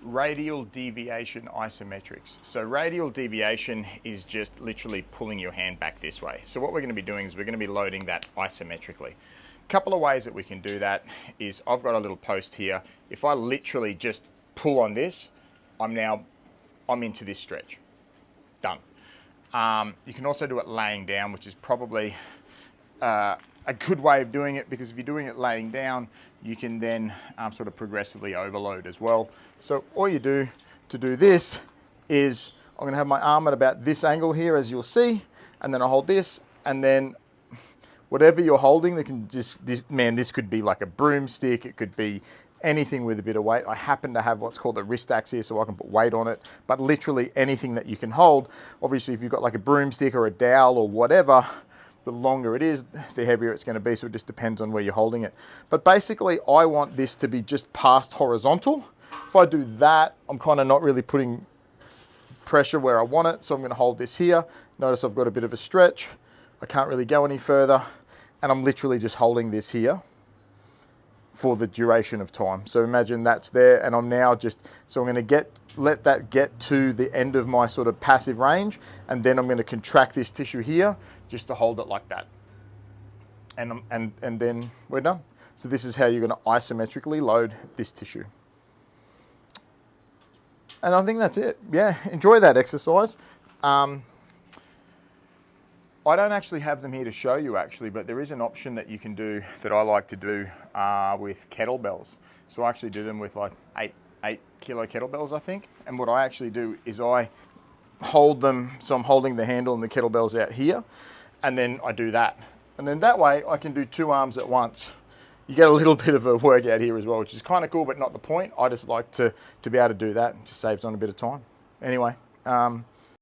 Radial deviation isometrics. So radial deviation is just literally pulling your hand back this way. So what we're going to be doing is we're going to be loading that isometrically. A couple of ways that we can do that is I've got a little post here. If I literally just pull on this, I'm into this stretch. Done. You can also do it laying down, which is probably a good way of doing it, because if you're doing it laying down, you can then sort of progressively overload as well. So all you do to do this is I'm going to have my arm at about this angle here, as you'll see, and then I hold this, and then whatever you're holding, this could be like a broomstick, it could be anything with a bit of weight. I happen to have what's called a wrist axe here, so I can put weight on it, but literally anything that you can hold. Obviously, if you've got like a broomstick or a dowel or whatever, the longer it is, the heavier it's going to be, so it just depends on where you're holding it. But basically, I want this to be just past horizontal. If I do that, I'm kind of not really putting pressure where I want it, so I'm going to hold this here. Notice I've got a bit of a stretch. I can't really go any further, and I'm literally just holding this here for the duration of time. So imagine that's there, and I'm now so I'm going to let that get to the end of my sort of passive range, and then I'm going to contract this tissue here just to hold it like that. And then we're done. So this is how you're going to isometrically load this tissue. And I think that's it. Yeah, enjoy that exercise. I don't actually have them here to show you actually, but there is an option that you can do that I like to do with kettlebells. So I actually do them with like 8 kilo kettlebells, I think. And what I actually do is I hold them, so I'm holding the handle and the kettlebells out here, and then I do that. And then that way I can do 2 arms at once. You get a little bit of a workout here as well, which is kind of cool, but not the point. I just like to be able to do that. It just saves on a bit of time. Anyway,